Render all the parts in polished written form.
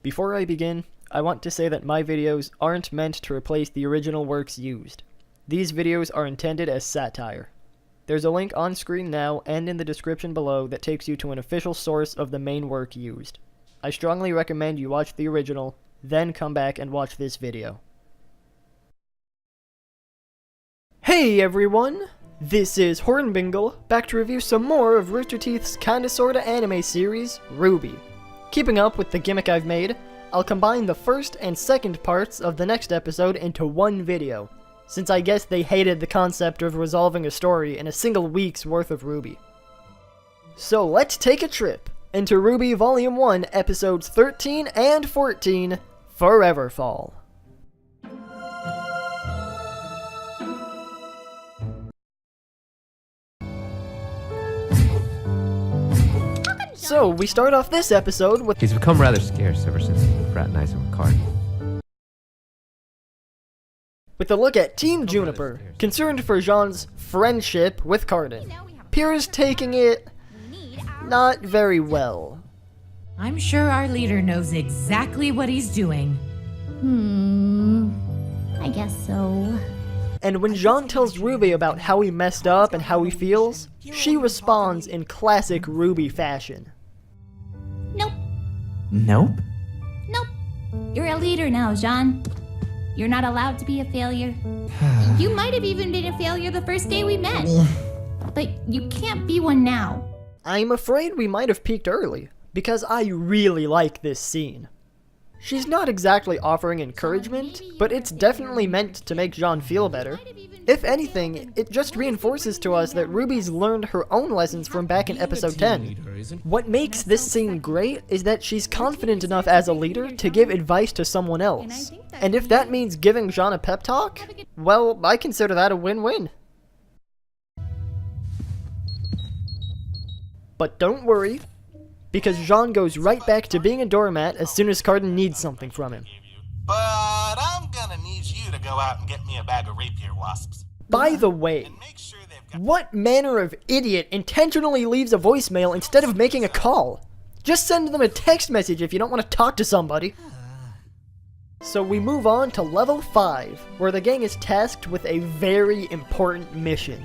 Before I begin, I want to say that my videos aren't meant to replace the original works used. These videos are intended as satire. There's a link on screen now and in the description below that takes you to an official source of the main work used. I strongly recommend you watch the original, then come back and watch this video. Hey everyone! This is Hornbingle, back to review some more of Rooster Teeth's kinda sorta anime series, RWBY. Keeping up with the gimmick I've made, I'll combine the first and second parts of the next episode into one video, since I guess they hated the concept of resolving a story in a single week's worth of RWBY. So let's take a trip into RWBY Volume 1, Episodes 13 and 14, Forever Fall. So, we start off this episode with— He's become rather scarce ever since fraternizing with Cardin. With a look at Team Juniper, concerned for Jean's friendship with Cardin. Pierre's taking it not very well. I'm sure our leader knows exactly what he's doing. I guess so. And when Jean tells RWBY about how he messed up and how he feels, she responds in classic RWBY fashion. Nope. Nope? Nope. You're a leader now, Jean. You're not allowed to be a failure. You might have even been a failure the first day we met. But you can't be one now. I'm afraid we might have peaked early, because I really like this scene. She's not exactly offering encouragement, but it's definitely meant to make Jean feel better. If anything, it just reinforces to us that RWBY's learned her own lessons from back in episode 10. What makes this scene great is that she's confident enough as a leader to give advice to someone else. And if that means giving Jean a pep talk, well, I consider that a win-win. But don't worry, because Jean goes right back to being a doormat as soon as Cardin needs something from him. But I'm gonna need you to go out and get me a bag of rapier wasps. By the way, And make sure they've got— what manner of idiot intentionally leaves a voicemail instead of making a call? Just send them a text message if you don't want to talk to somebody. So we move on to level 5, where the gang is tasked with a very important mission.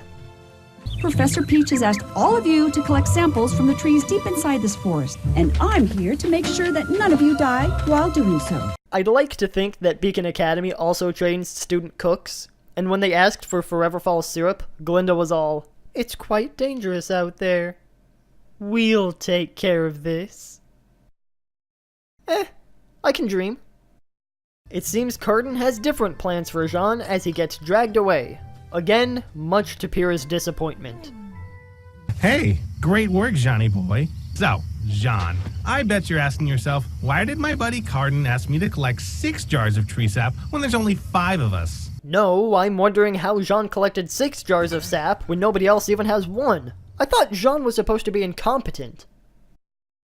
Professor Peach has asked all of you to collect samples from the trees deep inside this forest, and I'm here to make sure that none of you die while doing so. I'd like to think that Beacon Academy also trains student cooks, and when they asked for Forever Fall syrup, Glinda was all, "It's quite dangerous out there. We'll take care of this." I can dream. It seems Cardin has different plans for Jean as he gets dragged away. Again, much to Pierre's disappointment. Hey, great work, Johnny boy. So, Jean, I bet you're asking yourself, why did my buddy Cardin ask me to collect 6 jars of tree sap when there's only 5 of us? No, I'm wondering how Jean collected 6 jars of sap when nobody else even has 1. I thought Jean was supposed to be incompetent.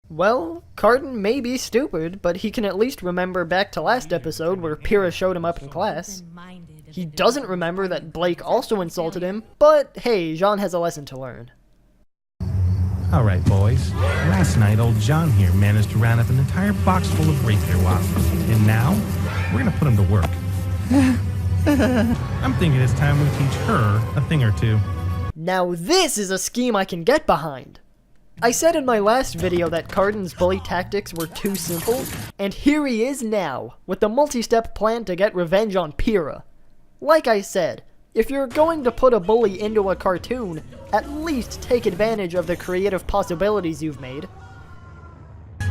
Well, Cardin may be stupid, but he can at least remember back to last episode where Pierre showed him up in class. He doesn't remember that Blake also insulted him, but hey, Jean has a lesson to learn. Alright, boys. Last night, old John here managed to round up an entire box full of rapier wasps, and now, we're gonna put him to work. I'm thinking it's time we teach her a thing or two. Now this is a scheme I can get behind! I said in my last video that Cardin's bully tactics were too simple, and here he is now, with the multi-step plan to get revenge on Pierre. Like I said, if you're going to put a bully into a cartoon, at least take advantage of the creative possibilities you've made.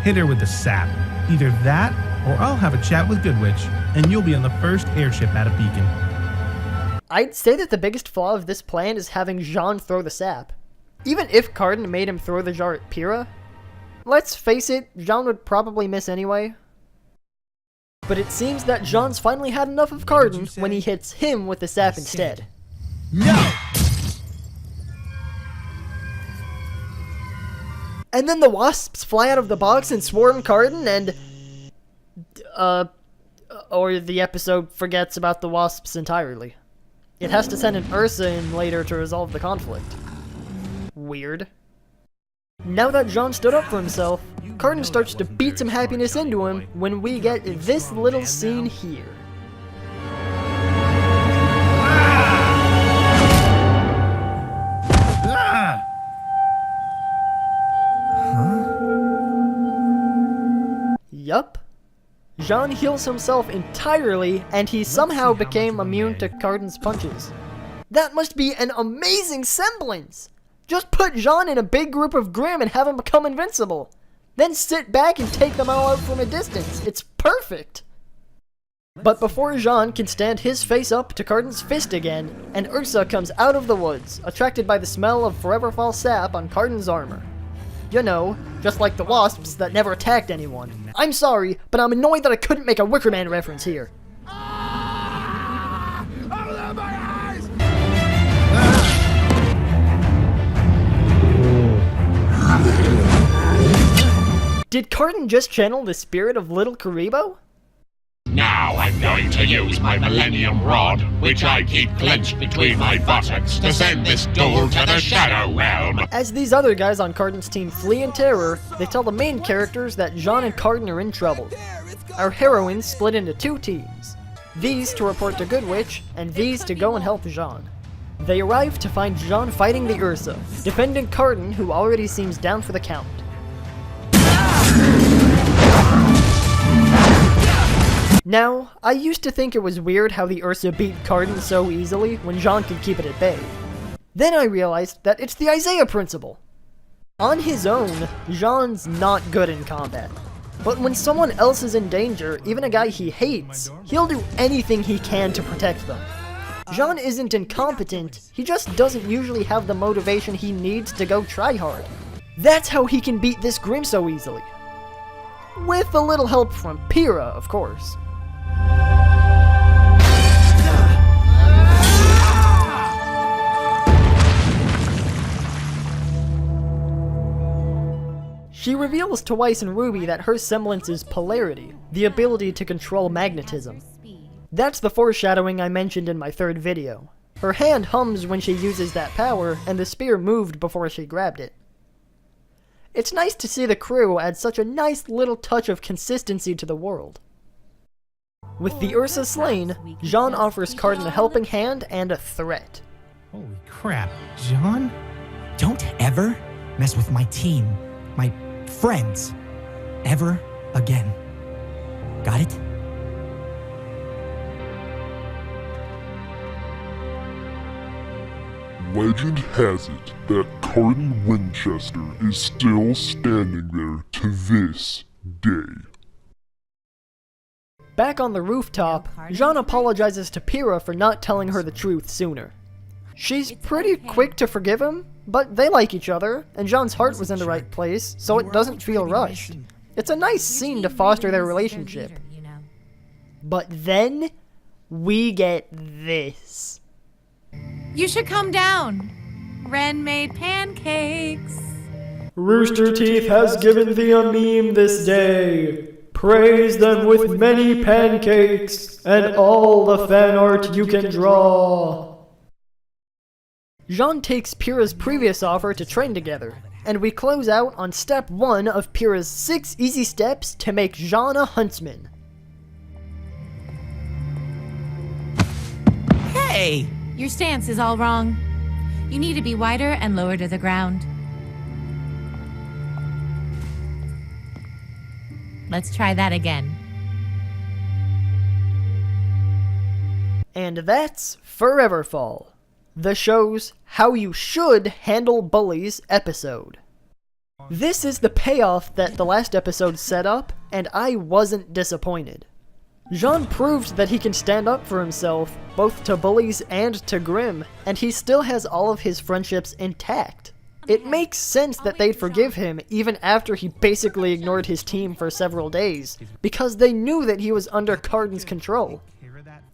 Hit her with the sap. Either that, or I'll have a chat with Goodwitch, and you'll be on the first airship out of Beacon. I'd say that the biggest flaw of this plan is having Jean throw the sap. Even if Cardin made him throw the jar at Pierre, let's face it, Jean would probably miss anyway. But it seems that Jean's finally had enough of Cardin when he hits him with the sap instead. No! And then the wasps fly out of the box and swarm Cardin and... or the episode forgets about the wasps entirely. It has to send an Ursa in later to resolve the conflict. Weird. Now that Jean stood up for himself, Carden starts to beat some happiness into him when we get this little scene here. Yup. Jean heals himself entirely, and he somehow became immune to Carden's punches. That must be an amazing semblance! Just put Jean in a big group of Grimm and have him become invincible. Then sit back and take them all out from a distance. It's perfect! But before Jean can stand his face up to Carden's fist again, an Ursa comes out of the woods, attracted by the smell of Forever Fall sap on Carden's armor. You know, just like the wasps that never attacked anyone. I'm sorry, but I'm annoyed that I couldn't make a Wicker Man reference here. Did Carden just channel the spirit of Little Karibo? Now I'm going to use my Millennium Rod, which I keep clenched between my buttocks, to send this duel to the Shadow Realm. As these other guys on Carden's team flee in terror, they tell the main characters that Jean and Carden are in trouble. Our heroines split into two teams. These to report to Good Witch, and these to go and help Jean. They arrive to find Jean fighting the Ursa, defending Carden, who already seems down for the count. Now, I used to think it was weird how the Ursa beat Carden so easily when Jean could keep it at bay. Then I realized that it's the Isaiah principle. On his own, Jean's not good in combat. But when someone else is in danger, even a guy he hates, he'll do anything he can to protect them. Jean isn't incompetent, he just doesn't usually have the motivation he needs to go try hard. That's how he can beat this Grimm so easily. With a little help from Pyrrha, of course. She reveals to Weiss and RWBY that her semblance is polarity, the ability to control magnetism. That's the foreshadowing I mentioned in my third video. Her hand hums when she uses that power, and the spear moved before she grabbed it. It's nice to see the crew add such a nice little touch of consistency to the world. With the Ursa slain, Jean offers Carden a helping hand and a threat. Holy crap, Jean? Don't ever mess with my team, my friends, ever again. Got it? Legend has it that Carden Winchester is still standing there to this day. Back on the rooftop, Jean apologizes to Pyrrha for not telling her the truth sooner. She's pretty quick to forgive him, but they like each other, and Jean's heart was in the right place, so it doesn't feel rushed. It's a nice scene to foster their relationship. But then, we get this. You should come down. Ren made pancakes. Rooster Teeth has given thee a meme this day. Praise them with many pancakes, and all the fan art you can draw. Jean takes Pyrrha's previous offer to train together, and we close out on step 1 of Pyrrha's 6 easy steps to make Jean a huntsman. Hey! Your stance is all wrong. You need to be wider and lower to the ground. Let's try that again. And that's Forever Fall, the show's How You Should Handle Bullies episode. This is the payoff that the last episode set up, and I wasn't disappointed. Jean proved that he can stand up for himself, both to bullies and to Grimm, and he still has all of his friendships intact. It makes sense that they'd forgive him even after he basically ignored his team for several days, because they knew that he was under Carden's control.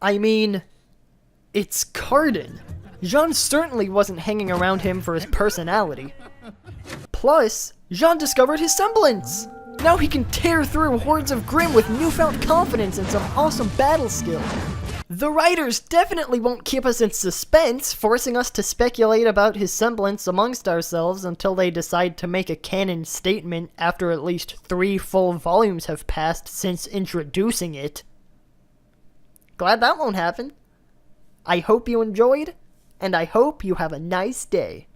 I mean, it's Carden. Jean certainly wasn't hanging around him for his personality. Plus, Jean discovered his semblance! Now he can tear through hordes of Grimm with newfound confidence and some awesome battle skill. The writers definitely won't keep us in suspense, forcing us to speculate about his semblance amongst ourselves until they decide to make a canon statement after at least 3 full volumes have passed since introducing it. Glad that won't happen. I hope you enjoyed, and I hope you have a nice day.